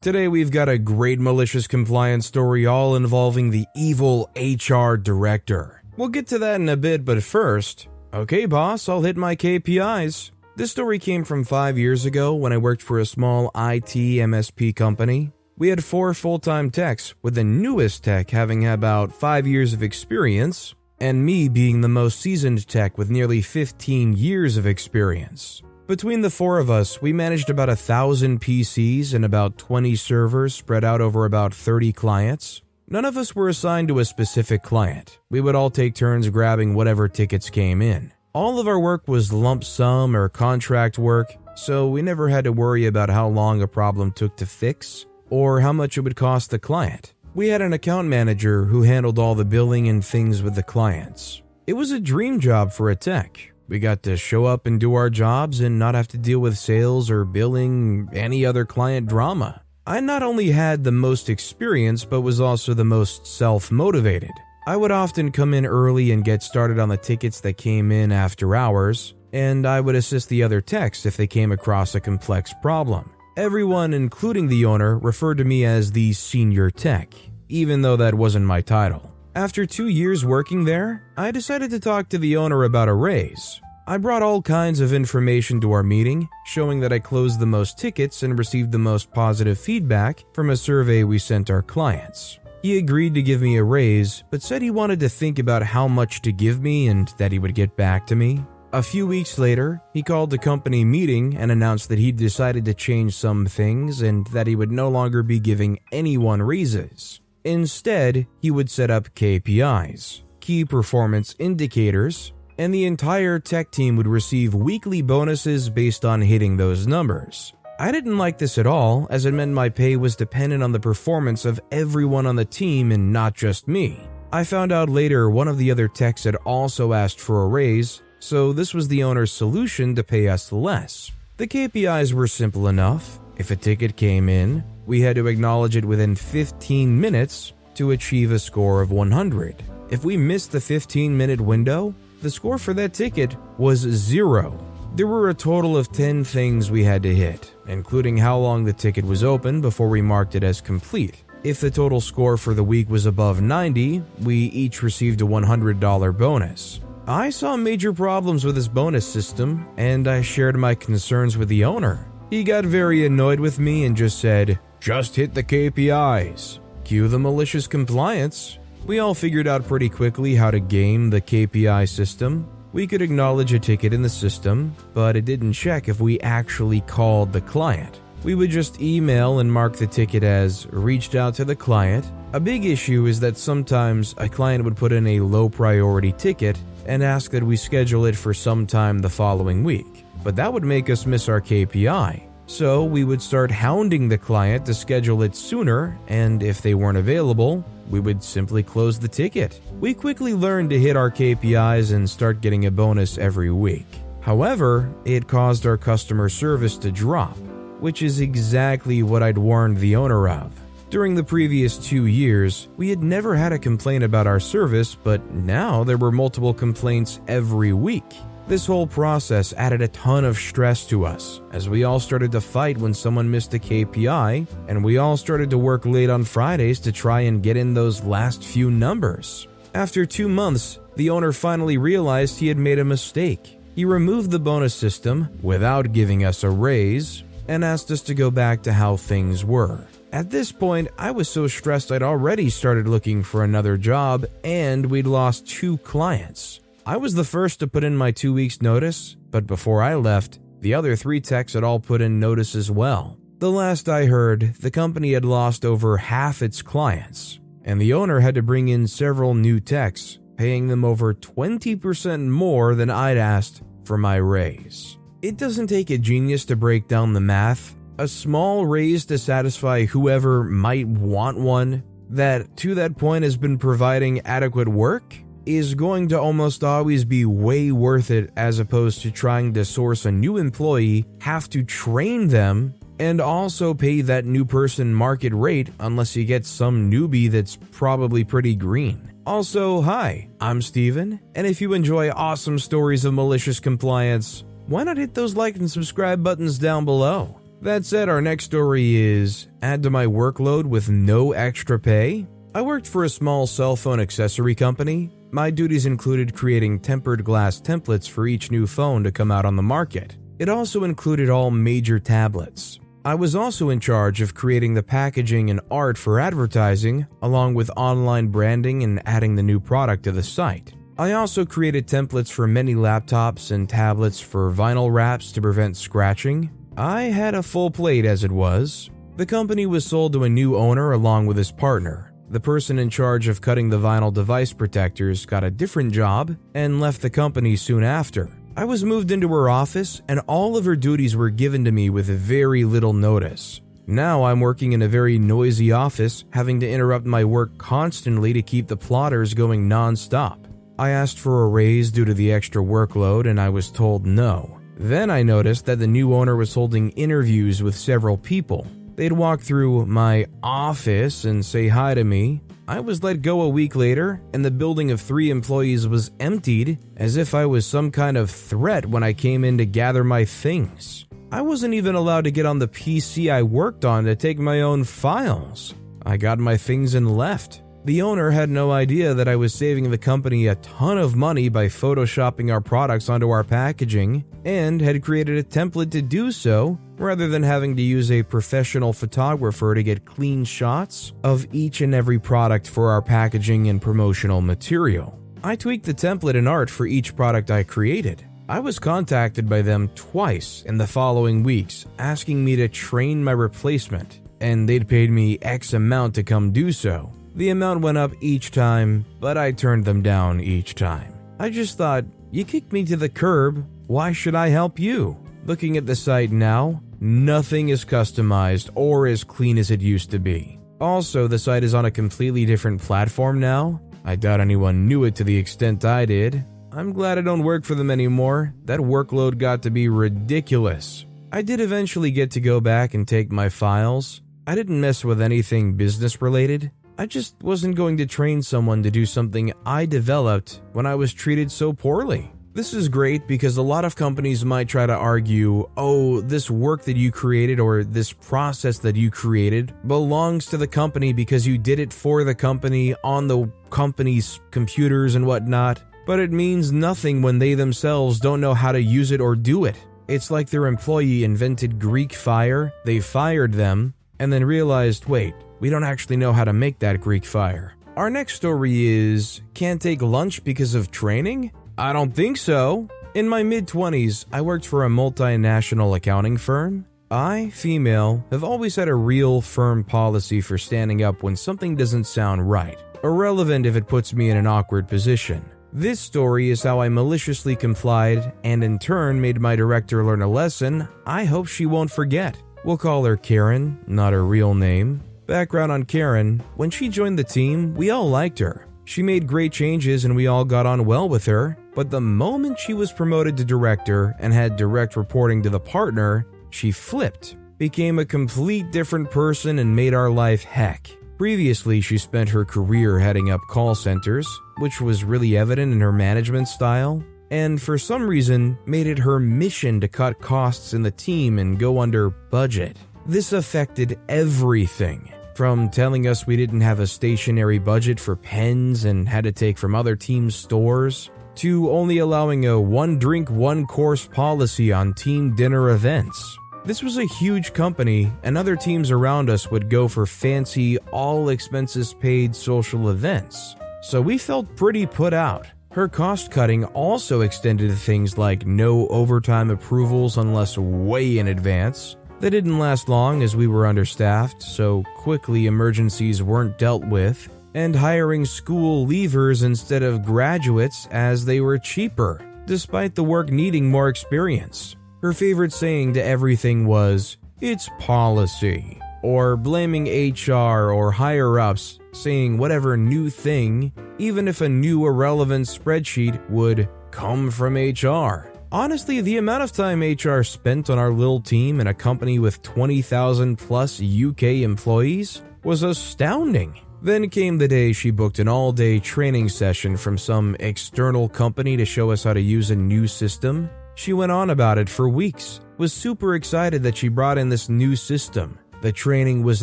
Today we've got a great malicious compliance story all involving the evil HR director. We'll get to that in a bit, but first, okay boss, I'll hit my KPIs. This story came from 5 years ago when I worked for a small IT MSP company. We had 4 full-time techs, with the newest tech having about 5 years of experience, and me being the most seasoned tech with nearly 15 years of experience. Between the 4 of us, we managed about 1,000 PCs and about 20 servers spread out over about 30 clients. None of us were assigned to a specific client. We would all take turns grabbing whatever tickets came in. All of our work was lump sum or contract work, so we never had to worry about how long a problem took to fix or how much it would cost the client. We had an account manager who handled all the billing and things with the clients. It was a dream job for a tech. We got to show up and do our jobs and not have to deal with sales or billing, any other client drama. I not only had the most experience, but was also the most self-motivated. I would often come in early and get started on the tickets that came in after hours, and I would assist the other techs if they came across a complex problem. Everyone, including the owner, referred to me as the senior tech, even though that wasn't my title. After 2 years working there, I decided to talk to the owner about a raise. I brought all kinds of information to our meeting, showing that I closed the most tickets and received the most positive feedback from a survey we sent our clients. He agreed to give me a raise, but said he wanted to think about how much to give me and that he would get back to me. A few weeks later, he called the company meeting and announced that he'd decided to change some things and that he would no longer be giving anyone raises. Instead, he would set up KPIs, key performance indicators, and the entire tech team would receive weekly bonuses based on hitting those numbers. I didn't like this at all, as it meant my pay was dependent on the performance of everyone on the team and not just me. I found out later one of the other techs had also asked for a raise, so this was the owner's solution to pay us less. The KPIs were simple enough. If a ticket came in, we had to acknowledge it within 15 minutes to achieve a score of 100. If we missed the 15-minute window, the score for that ticket was 0. There were a total of 10 things we had to hit, including how long the ticket was open before we marked it as complete. If the total score for the week was above 90, we each received a $100 bonus. I saw major problems with this bonus system, and I shared my concerns with the owner. He got very annoyed with me and just said, "Just hit the KPIs. Cue the malicious compliance." We all figured out pretty quickly how to game the KPI system. We could acknowledge a ticket in the system, but it didn't check if we actually called the client. We would just email and mark the ticket as reached out to the client. A big issue is that sometimes a client would put in a low priority ticket and ask that we schedule it for some time the following week, but that would make us miss our KPI. So we would start hounding the client to schedule it sooner, and if they weren't available, we would simply close the ticket. We quickly learned to hit our KPIs and start getting a bonus every week. However, it caused our customer service to drop, which is exactly what I'd warned the owner of. During the previous 2 years, we had never had a complaint about our service, but now there were multiple complaints every week. This whole process added a ton of stress to us, as we all started to fight when someone missed a KPI, and we all started to work late on Fridays to try and get in those last few numbers. After 2 months, the owner finally realized he had made a mistake. He removed the bonus system without giving us a raise and asked us to go back to how things were. At this point, I was so stressed I'd already started looking for another job, and we'd lost 2 clients. I was the first to put in my 2 weeks notice, but before I left, the other 3 techs had all put in notice as well. The last I heard, the company had lost over half its clients, and the owner had to bring in several new techs, paying them over 20% more than I'd asked for my raise. It doesn't take a genius to break down the math. A small raise to satisfy whoever might want one that to that point has been providing adequate work is going to almost always be way worth it, as opposed to trying to source a new employee, have to train them, and also pay that new person market rate unless you get some newbie that's probably pretty green. Also, hi, I'm Steven, and if you enjoy awesome stories of malicious compliance, why not hit those like and subscribe buttons down below? That said, our next story is add to my workload with no extra pay. I worked for a small cell phone accessory company. My duties included creating tempered glass templates for each new phone to come out on the market. It also included all major tablets. I was also in charge of creating the packaging and art for advertising, along with online branding and adding the new product to the site. I also created templates for many laptops and tablets for vinyl wraps to prevent scratching. I had a full plate as it was. The company was sold to a new owner along with his partner. The person in charge of cutting the vinyl device protectors got a different job and left the company soon after. I was moved into her office and all of her duties were given to me with very little notice. Now I'm working in a very noisy office, having to interrupt my work constantly to keep the plotters going non-stop. I asked for a raise due to the extra workload and I was told no. Then I noticed that the new owner was holding interviews with several people. They'd walk through my office and say hi to me. I was let go a week later, and the building of 3 employees was emptied as if I was some kind of threat when I came in to gather my things. I wasn't even allowed to get on the PC I worked on to take my own files. I got my things and left. The owner had no idea that I was saving the company a ton of money by photoshopping our products onto our packaging and had created a template to do so rather than having to use a professional photographer to get clean shots of each and every product for our packaging and promotional material. I tweaked the template and art for each product I created. I was contacted by them twice in the following weeks asking me to train my replacement, and they'd paid me X amount to come do so. The amount went up each time, but I turned them down each time. I just thought, you kicked me to the curb, why should I help you? Looking at the site now, nothing is customized or as clean as it used to be. Also, the site is on a completely different platform now. I doubt anyone knew it to the extent I did. I'm glad I don't work for them anymore. That workload got to be ridiculous. I did eventually get to go back and take my files. I didn't mess with anything business related. I just wasn't going to train someone to do something I developed when I was treated so poorly. This is great because a lot of companies might try to argue, oh, this work that you created or this process that you created belongs to the company because you did it for the company on the company's computers and whatnot, but it means nothing when they themselves don't know how to use it or do it. It's like their employee invented Greek fire, they fired them, and then realized, wait, we don't actually know how to make that Greek fire. Our next story is, can't take lunch because of training? I don't think so. In my mid-20s, I worked for a multinational accounting firm. I, female, have always had a real firm policy for standing up when something doesn't sound right, irrelevant if it puts me in an awkward position. This story is how I maliciously complied and in turn made my director learn a lesson I hope she won't forget. We'll call her Karen, not her real name. Background on Karen, when she joined the team, we all liked her. She made great changes and we all got on well with her, but the moment she was promoted to director and had direct reporting to the partner, she flipped, became a complete different person and made our life heck. Previously, she spent her career heading up call centers, which was really evident in her management style, and for some reason made it her mission to cut costs in the team and go under budget. This affected everything. From telling us we didn't have a stationary budget for pens and had to take from other teams' stores, to only allowing a one-drink, one-course policy on team dinner events. This was a huge company, and other teams around us would go for fancy, all-expenses-paid social events. So we felt pretty put out. Her cost-cutting also extended to things like no overtime approvals unless way in advance. That didn't last long as we were understaffed, so quickly emergencies weren't dealt with, and hiring school leavers instead of graduates as they were cheaper, despite the work needing more experience. Her favorite saying to everything was, "It's policy," or blaming HR or higher-ups, saying whatever new thing, even if a new irrelevant spreadsheet, would come from HR. Honestly, the amount of time HR spent on our little team in a company with 20,000 plus UK employees was astounding. Then came the day she booked an all-day training session from some external company to show us how to use a new system. She went on about it for weeks, was super excited that she brought in this new system. The training was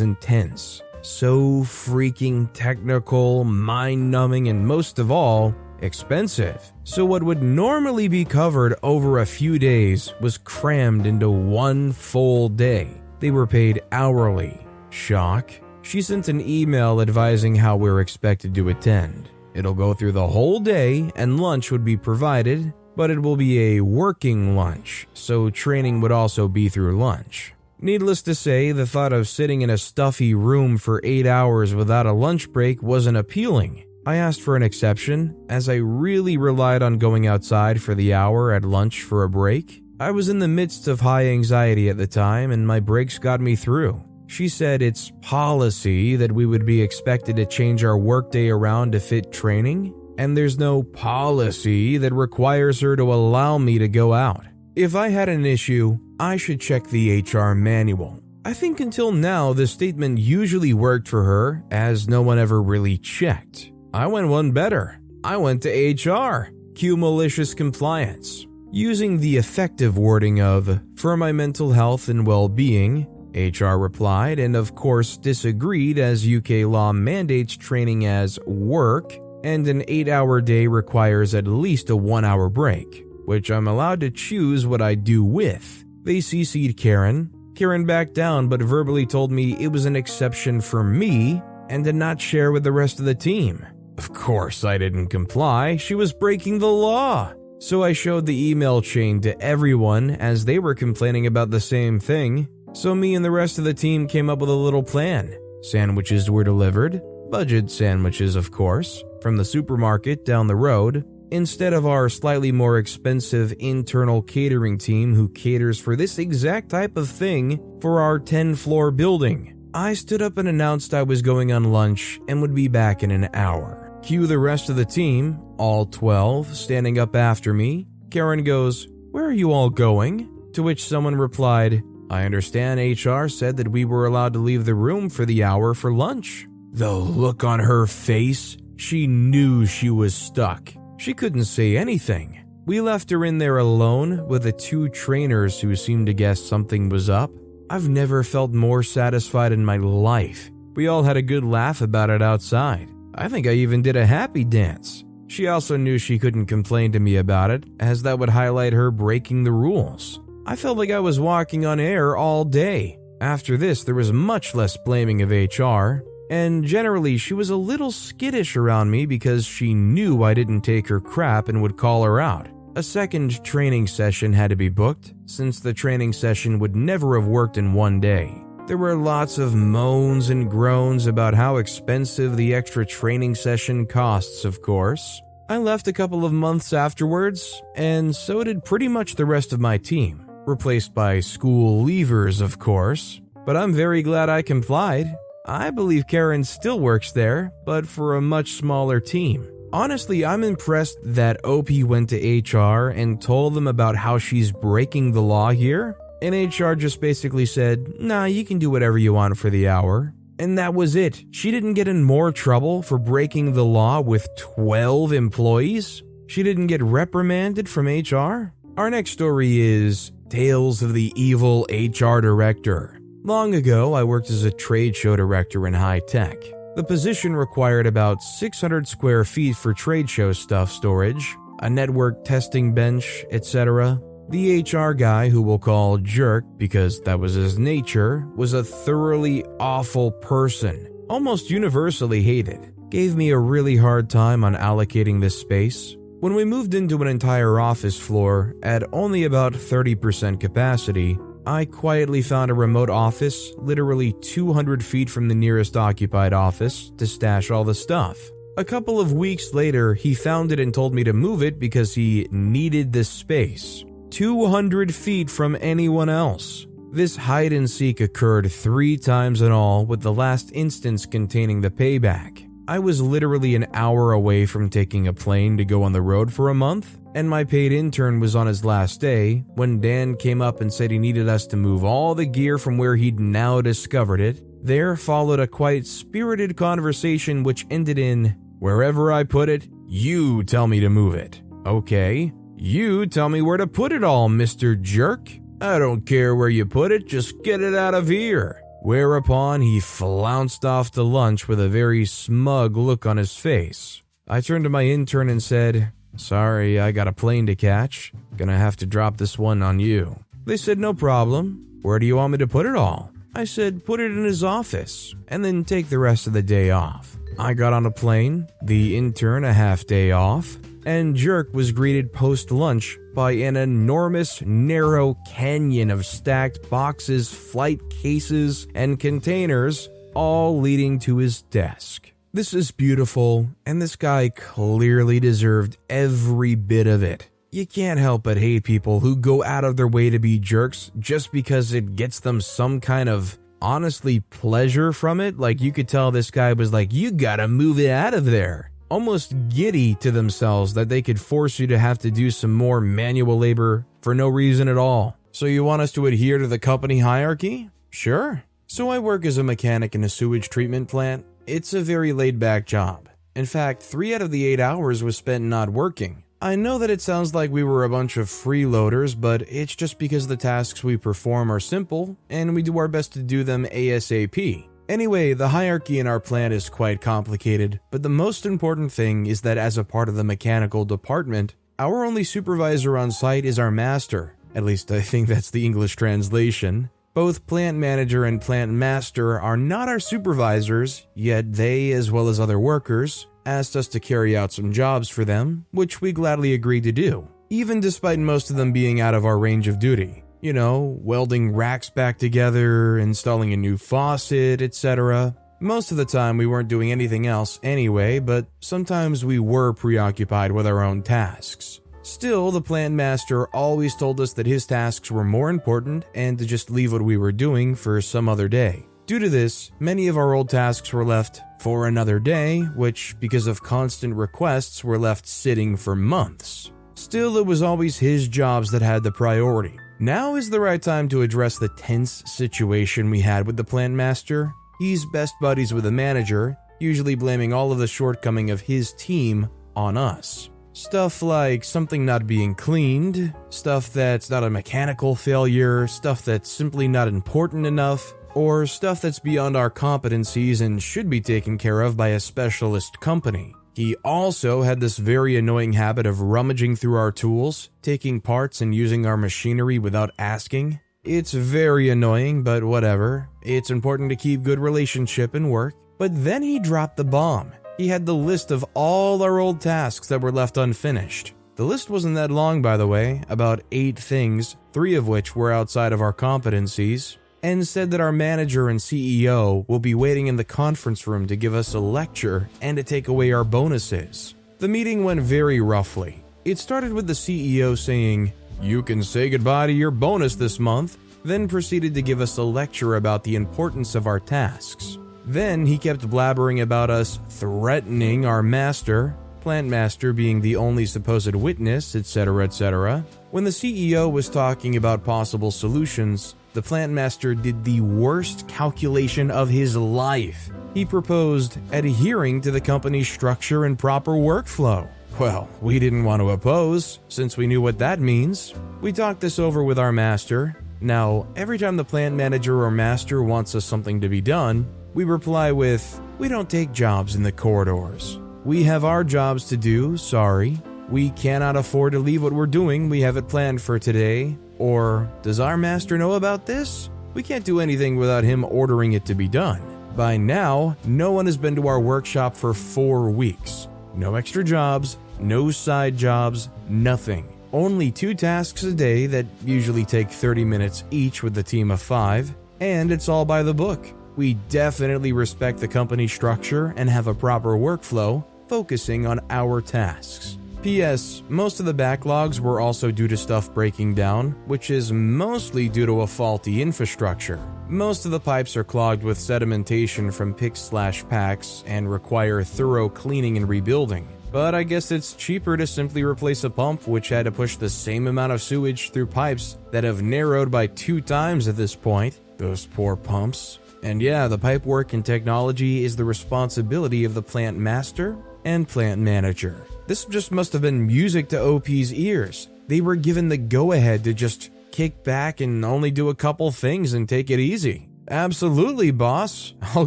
intense, so freaking technical, mind-numbing, and most of all, expensive. So what would normally be covered over a few days was crammed into one full day. They were paid hourly. Shock. She sent an email advising how we're expected to attend. It'll go through the whole day and lunch would be provided, but it will be a working lunch, so training would also be through lunch. Needless to say, the thought of sitting in a stuffy room for 8 hours without a lunch break wasn't appealing. I asked for an exception, as I really relied on going outside for the hour at lunch for a break. I was in the midst of high anxiety at the time, and my breaks got me through. She said it's policy that we would be expected to change our workday around to fit training, and there's no policy that requires her to allow me to go out. If I had an issue, I should check the HR manual. I think until now, this statement usually worked for her, as no one ever really checked. I went one better. I went to HR. Cue malicious compliance. Using the effective wording of, "for my mental health and well-being," HR replied and of course disagreed, as UK law mandates training as work, and an 8-hour day requires at least a 1-hour break, which I'm allowed to choose what I do with. They CC'd Karen. Karen backed down but verbally told me it was an exception for me and did not share with the rest of the team. Of course I didn't comply, she was breaking the law. So I showed the email chain to everyone as they were complaining about the same thing. So me and the rest of the team came up with a little plan. Sandwiches were delivered, budget sandwiches of course, from the supermarket down the road, instead of our slightly more expensive internal catering team who caters for this exact type of thing for our 10-floor building. I stood up and announced I was going on lunch and would be back in an hour. Cue the rest of the team, all 12, standing up after me. Karen goes, "Where are you all going?" To which someone replied, "I understand HR said that we were allowed to leave the room for the hour for lunch." The look on her face, she knew she was stuck. She couldn't say anything. We left her in there alone with the 2 trainers who seemed to guess something was up. I've never felt more satisfied in my life. We all had a good laugh about it outside. I think I even did a happy dance. She also knew she couldn't complain to me about it, as that would highlight her breaking the rules. I felt like I was walking on air all day. After this, there was much less blaming of HR, and generally she was a little skittish around me because she knew I didn't take her crap and would call her out. A second training session had to be booked, since the training session would never have worked in one day. There were lots of moans and groans about how expensive the extra training session costs, of course. I left a couple of months afterwards, and so did pretty much the rest of my team, replaced by school leavers, of course. But I'm very glad I complied. I believe Karen still works there, but for a much smaller team. Honestly, I'm impressed that OP went to HR and told them about how she's breaking the law here. And HR just basically said, "Nah, you can do whatever you want for the hour." And that was it. She didn't get in more trouble for breaking the law with 12 employees. She didn't get reprimanded from HR. Our next story is Tales of the Evil HR Director. Long ago, I worked as a trade show director in high tech. The position required about 600 square feet for trade show stuff storage, a network testing bench, etc. The HR guy, who we'll call Jerk because that was his nature, was a thoroughly awful person, almost universally hated. Gave me a really hard time on allocating this space. When we moved into an entire office floor at only about 30% capacity, I quietly found a remote office literally 200 feet from the nearest occupied office to stash all the stuff. A couple of weeks later, he found it and told me to move it because he needed this space. 200 feet from anyone else. This hide and seek occurred 3 times in all, with the last instance containing the payback. I was literally an hour away from taking a plane to go on the road for a month, and my paid intern was on his last day when Dan came up and said he needed us to move all the gear from where he'd now discovered it. There followed a quite spirited conversation which ended in, "Wherever I put it, you tell me to move it." Okay. You tell me where to put it all, Mr. Jerk. "I don't care where you put it, just get it out of here." Whereupon he flounced off to lunch with a very smug look on his face. I turned to my intern and said, "Sorry, I got a plane to catch. Gonna have to drop this one on you." They said, "No problem. Where do you want me to put it all?" I said, "Put it in his office, and then take the rest of the day off." I got on a plane, the intern a half day off, and Jerk was greeted post-lunch by an enormous, narrow canyon of stacked boxes, flight cases, and containers, all leading to his desk. This is beautiful, and this guy clearly deserved every bit of it. You can't help but hate people who go out of their way to be jerks just because it gets them some kind of, honestly, pleasure from it. Like, you could tell this guy was like, "You gotta move it out of there." Almost giddy to themselves that they could force you to have to do some more manual labor for no reason at all. "So you want us to adhere to the company hierarchy?" "Sure." So I work as a mechanic in a sewage treatment plant. It's a very laid-back job. In fact, 3 out of the 8 hours was spent not working. I know that it sounds like we were a bunch of freeloaders, but it's just because the tasks we perform are simple, and we do our best to do them ASAP. Anyway, the hierarchy in our plant is quite complicated, but the most important thing is that as a part of the mechanical department, our only supervisor on site is our master. At least I think that's the English translation. Both plant manager and plant master are not our supervisors, yet they, as well as other workers, asked us to carry out some jobs for them, which we gladly agreed to do, even despite most of them being out of our range of duty. You know, welding racks back together, installing a new faucet, etc. Most of the time we weren't doing anything else anyway, but sometimes we were preoccupied with our own tasks. Still, the plant master always told us that his tasks were more important and to just leave what we were doing for some other day. Due to this, many of our old tasks were left for another day, which, because of constant requests, were left sitting for months. Still, it was always his jobs that had the priority. Now is the right time to address the tense situation we had with the plant master. He's best buddies with the manager, usually blaming all of the shortcoming of his team on us. Stuff like something not being cleaned, stuff that's not a mechanical failure, stuff that's simply not important enough, or stuff that's beyond our competencies and should be taken care of by a specialist company. He also had this very annoying habit of rummaging through our tools, taking parts and using our machinery without asking. It's very annoying, but whatever. It's important to keep good relationship and work. But then he dropped the bomb. He had the list of all our old tasks that were left unfinished. The list wasn't that long, by the way, about 8 things, 3 of which were outside of our competencies, and said that our manager and CEO will be waiting in the conference room to give us a lecture and to take away our bonuses. The meeting went very roughly. It started with the CEO saying, "You can say goodbye to your bonus this month," then proceeded to give us a lecture about the importance of our tasks. Then he kept blabbering about us threatening our master, plant master being the only supposed witness, etc., etc. When the CEO was talking about possible solutions, the plant master did the worst calculation of his life. He proposed adhering to the company's structure and proper workflow. Well, we didn't want to oppose, since we knew what that means. We talked this over with our master. Now, every time the plant manager or master wants us something to be done, we reply with, "We don't take jobs in the corridors. We have our jobs to do, sorry. We cannot afford to leave what we're doing, we have it planned for today." Or, "Does our master know about this? We can't do anything without him ordering it to be done." By now, no one has been to our workshop for 4 weeks. No extra jobs, no side jobs, nothing. Only 2 tasks a day that usually take 30 minutes each with a team of 5, and it's all by the book. We definitely respect the company structure and have a proper workflow, focusing on our tasks. P.S. Most of the backlogs were also due to stuff breaking down, which is mostly due to a faulty infrastructure. Most of the pipes are clogged with sedimentation from picks/packs and require thorough cleaning and rebuilding. But I guess it's cheaper to simply replace a pump which had to push the same amount of sewage through pipes that have narrowed by 2 times at this point. Those poor pumps. And yeah, the pipe work and technology is the responsibility of the plant master and plant manager. This just must have been music to OP's ears. They were given the go-ahead to just kick back and only do a couple things and take it easy. Absolutely, boss. I'll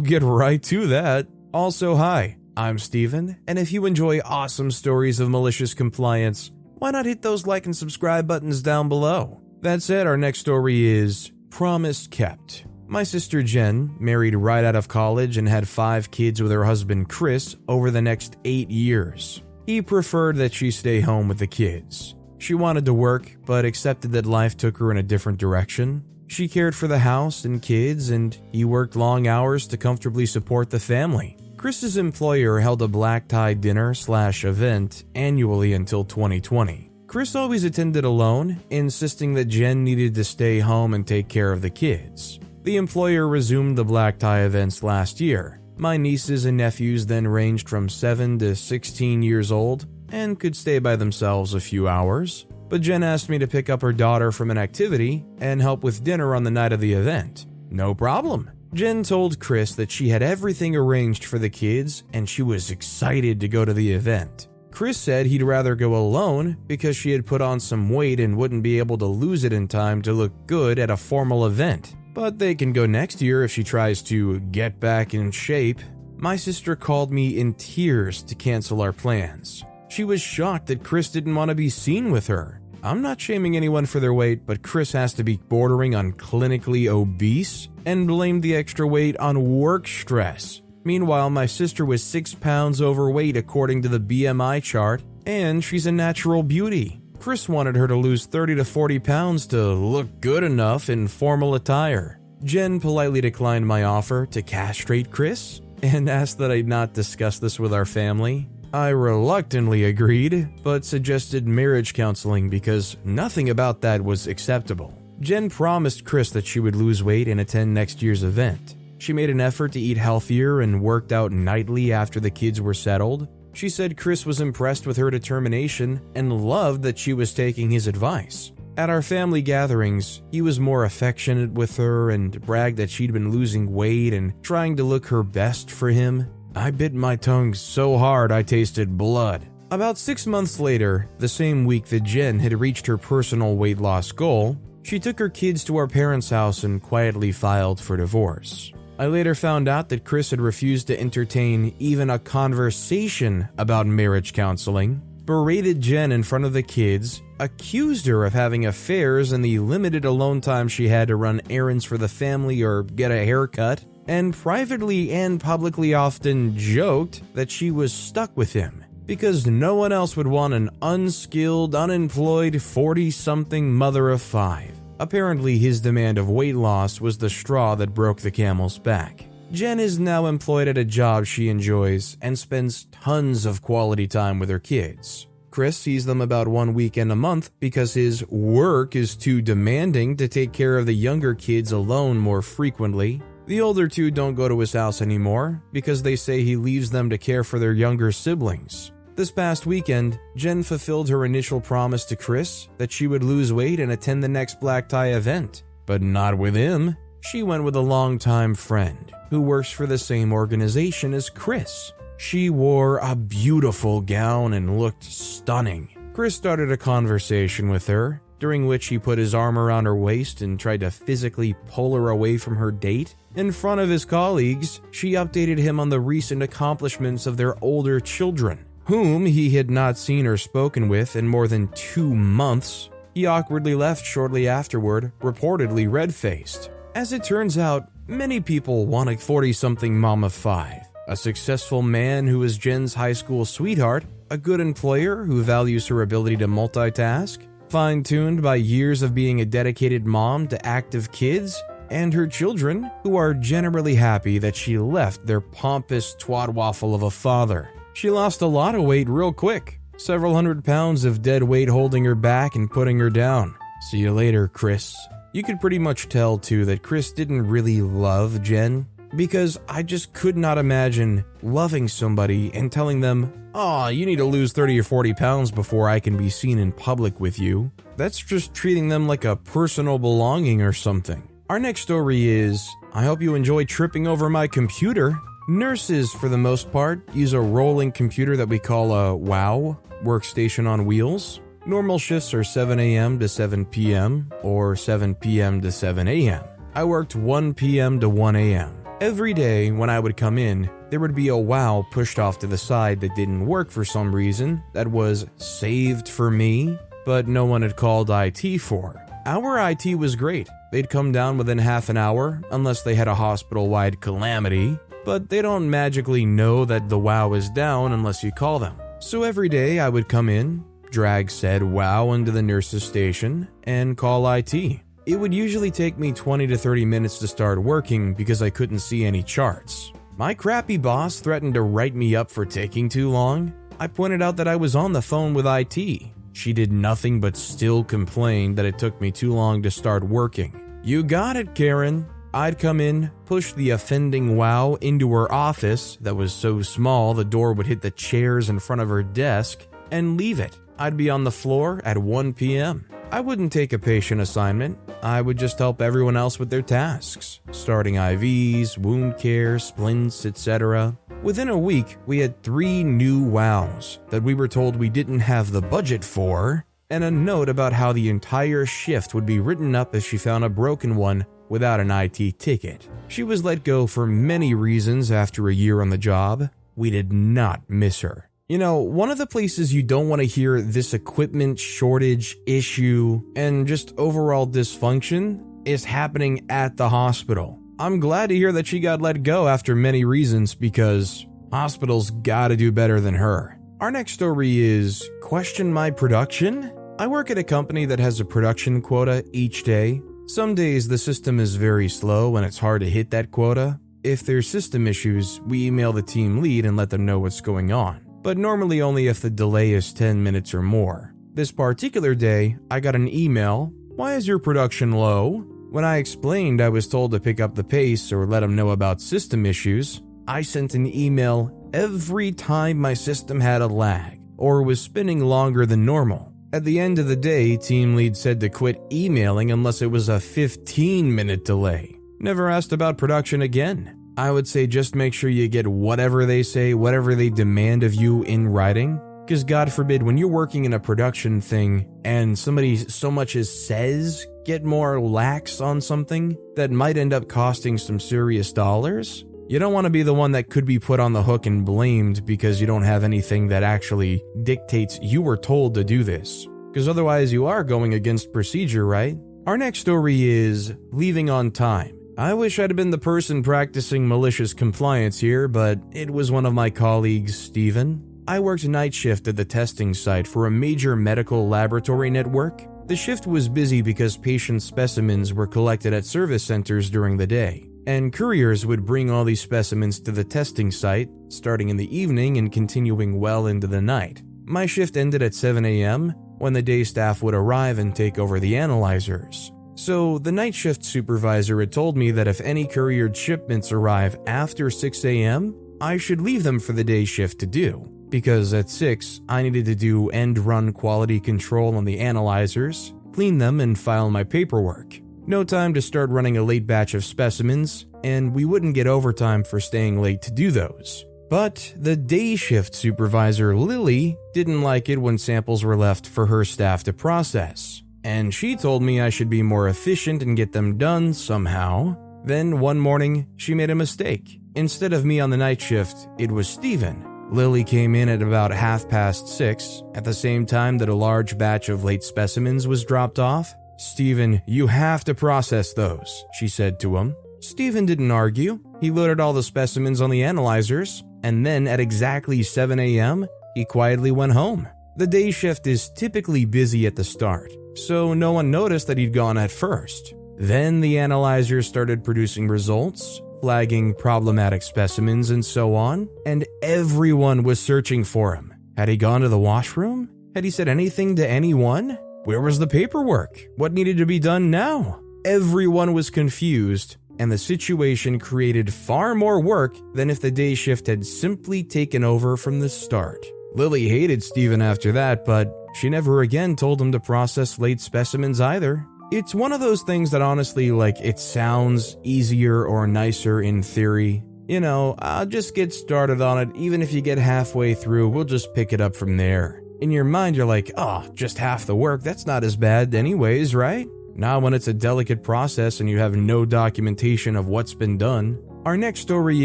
get right to that. Also, hi, I'm Steven, and if you enjoy awesome stories of malicious compliance, why not hit those like and subscribe buttons down below? That said, our next story is Promise Kept. My sister Jen married right out of college and had 5 kids with her husband Chris over the next 8 years. He preferred that she stay home with the kids. She wanted to work, but accepted that life took her in a different direction. She cared for the house and kids, and he worked long hours to comfortably support the family. Chris's employer held a black-tie dinner/event annually until 2020. Chris always attended alone, insisting that Jen needed to stay home and take care of the kids. The employer resumed the black-tie events last year. My nieces and nephews then ranged from 7 to 16 years old and could stay by themselves a few hours, but Jen asked me to pick up her daughter from an activity and help with dinner on the night of the event. No problem. Jen told Chris that she had everything arranged for the kids and she was excited to go to the event. Chris said he'd rather go alone because she had put on some weight and wouldn't be able to lose it in time to look good at a formal event. But they can go next year if she tries to get back in shape. My sister called me in tears to cancel our plans. She was shocked that Chris didn't want to be seen with her. I'm not shaming anyone for their weight, but Chris has to be bordering on clinically obese and blamed the extra weight on work stress. Meanwhile, my sister was 6 pounds overweight according to the BMI chart, and she's a natural beauty. Chris wanted her to lose 30 to 40 pounds to look good enough in formal attire. Jen politely declined my offer to castrate Chris and asked that I not discuss this with our family. I reluctantly agreed, but suggested marriage counseling because nothing about that was acceptable. Jen promised Chris that she would lose weight and attend next year's event. She made an effort to eat healthier and worked out nightly after the kids were settled. She said Chris was impressed with her determination and loved that she was taking his advice. At our family gatherings, he was more affectionate with her and bragged that she'd been losing weight and trying to look her best for him. I bit my tongue so hard I tasted blood. About 6 months later, the same week that Jen had reached her personal weight loss goal, she took her kids to our parents' house and quietly filed for divorce. I later found out that Chris had refused to entertain even a conversation about marriage counseling, berated Jen in front of the kids, accused her of having affairs in the limited alone time she had to run errands for the family or get a haircut, and privately and publicly often joked that she was stuck with him because no one else would want an unskilled, unemployed 40-something mother of 5. Apparently, his demand of weight loss was the straw that broke the camel's back. Jen is now employed at a job she enjoys and spends tons of quality time with her kids. Chris sees them about 1 weekend a month because his work is too demanding to take care of the younger kids alone more frequently. The older 2 don't go to his house anymore because they say he leaves them to care for their younger siblings. This past weekend, Jen fulfilled her initial promise to Chris that she would lose weight and attend the next black tie event. But not with him. She went with a longtime friend who works for the same organization as Chris. She wore a beautiful gown and looked stunning. Chris started a conversation with her, during which he put his arm around her waist and tried to physically pull her away from her date. In front of his colleagues, she updated him on the recent accomplishments of their older children, whom he had not seen or spoken with in more than 2 months. He awkwardly left shortly afterward, reportedly red-faced. As it turns out, many people want a 40-something mom of 5, a successful man who is Jen's high school sweetheart, a good employer who values her ability to multitask, fine-tuned by years of being a dedicated mom to active kids, and her children, who are generally happy that she left their pompous twat waffle of a father. She lost a lot of weight real quick, several hundred pounds of dead weight holding her back and putting her down. See you later, Chris. You could pretty much tell, too, that Chris didn't really love Jen, because I just could not imagine loving somebody and telling them, "Aw, you need to lose 30 or 40 pounds before I can be seen in public with you." That's just treating them like a personal belonging or something. Our next story is, I hope you enjoy tripping over my computer. Nurses, for the most part, use a rolling computer that we call a WOW, workstation on wheels. Normal shifts are 7 a.m. to 7 p.m. or 7 p.m. to 7 a.m. I worked 1 p.m. to 1 a.m. Every day when I would come in, there would be a WoW pushed off to the side that didn't work for some reason that was saved for me, but no one had called IT for. Our IT was great. They'd come down within half an hour unless they had a hospital-wide calamity, but they don't magically know that the WoW is down unless you call them. So every day I would come in, drag said WoW into the nurse's station, and call IT. It would usually take me 20 to 30 minutes to start working because I couldn't see any charts. My crappy boss threatened to write me up for taking too long. I pointed out that I was on the phone with IT. She did nothing but still complain that it took me too long to start working. You got it, Karen. I'd come in, push the offending WoW into her office that was so small the door would hit the chairs in front of her desk, and leave it. I'd be on the floor at 1 p.m. I wouldn't take a patient assignment. I would just help everyone else with their tasks, starting IVs, wound care, splints, etc. Within a week, we had 3 new WoWs that we were told we didn't have the budget for, and a note about how the entire shift would be written up if she found a broken one without an IT ticket. She was let go for many reasons after a year on the job. We did not miss her. You know, one of the places you don't want to hear this equipment shortage issue and just overall dysfunction is happening at the hospital. I'm glad to hear that she got let go after many reasons because hospitals gotta do better than her. Our next story is question my production? I work at a company that has a production quota each day. Some days the system is very slow and it's hard to hit that quota. If there's system issues, we email the team lead and let them know what's going on, but normally only if the delay is 10 minutes or more. This particular day, I got an email, "Why is your production low?" When I explained I was told to pick up the pace or let them know about system issues, I sent an email every time my system had a lag or was spinning longer than normal. At the end of the day, team lead said to quit emailing unless it was a 15-minute delay. Never asked about production again. I would say just make sure you get whatever they say, whatever they demand of you in writing. Because God forbid, when you're working in a production thing and somebody so much as says get more lax on something that might end up costing some serious dollars, you don't want to be the one that could be put on the hook and blamed because you don't have anything that actually dictates you were told to do this. Because otherwise you are going against procedure, right? Our next story is leaving on time. I wish I'd been the person practicing malicious compliance here, but it was one of my colleagues, Steven. I worked night shift at the testing site for a major medical laboratory network. The shift was busy because patient specimens were collected at service centers during the day, and couriers would bring all these specimens to the testing site, starting in the evening and continuing well into the night. My shift ended at 7 a.m. when the day staff would arrive and take over the analyzers. So the night shift supervisor had told me that if any couriered shipments arrive after 6 a.m., I should leave them for the day shift to do, because at 6, I needed to do end-run quality control on the analyzers, clean them, and file my paperwork. No time to start running a late batch of specimens, and we wouldn't get overtime for staying late to do those. But the day shift supervisor, Lily, didn't like it when samples were left for her staff to process, and she told me I should be more efficient and get them done somehow. Then one morning, she made a mistake. Instead of me on the night shift, it was Steven. Lily came in at about 6:30, at the same time that a large batch of late specimens was dropped off. "Steven, you have to process those," she said to him. Steven didn't argue. He loaded all the specimens on the analyzers, and then at exactly 7 a.m., he quietly went home. The day shift is typically busy at the start, so no one noticed that he'd gone at first. Then the analyzers started producing results, flagging problematic specimens and so on, and everyone was searching for him. Had he gone to the washroom? Had he said anything to anyone? Where was the paperwork? What needed to be done now? Everyone was confused, and the situation created far more work than if the day shift had simply taken over from the start. Lily hated Steven after that, but she never again told him to process late specimens either. It's one of those things that honestly, it sounds easier or nicer in theory. I'll just get started on it, even if you get halfway through, we'll just pick it up from there. In your mind, you're like, oh, just half the work, that's not as bad anyways, right? Not when it's a delicate process and you have no documentation of what's been done. Our next story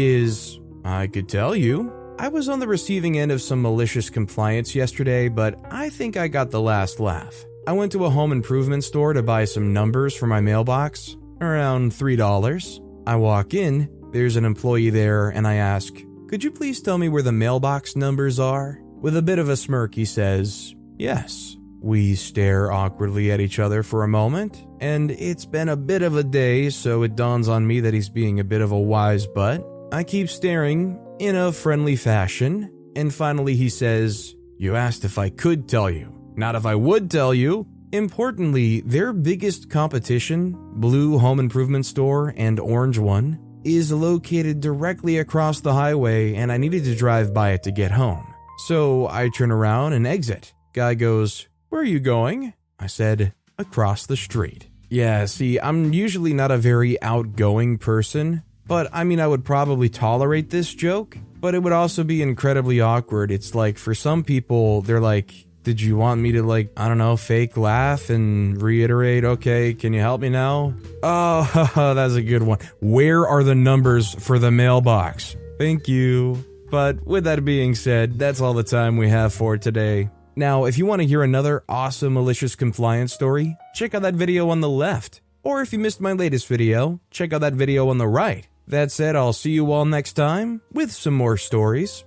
is, I could tell you. I was on the receiving end of some malicious compliance yesterday, but I think I got the last laugh. I went to a home improvement store to buy some numbers for my mailbox, around $3. I walk in, there's an employee there, and I ask, could you please tell me where the mailbox numbers are? With a bit of a smirk, he says, yes. We stare awkwardly at each other for a moment, and it's been a bit of a day, so it dawns on me that he's being a bit of a wise butt. I keep staring in a friendly fashion, and finally he says, you asked if I could tell you, not if I would tell you. Importantly, their biggest competition, Blue Home Improvement Store and Orange one, is located directly across the highway, and I needed to drive by it to get home. So I turn around and exit. Guy goes, where are you going? I said, across the street. Yeah, see, I'm usually not a very outgoing person, but I mean, I would probably tolerate this joke, but it would also be incredibly awkward. It's like, for some people, they're like, did you want me to, like, I don't know, fake laugh and reiterate, okay, can you help me now? Oh, that's a good one. Where are the numbers for the mailbox? Thank you. But with that being said, that's all the time we have for today. Now, if you want to hear another awesome malicious compliance story, check out that video on the left. Or if you missed my latest video, check out that video on the right. That said, I'll see you all next time with some more stories.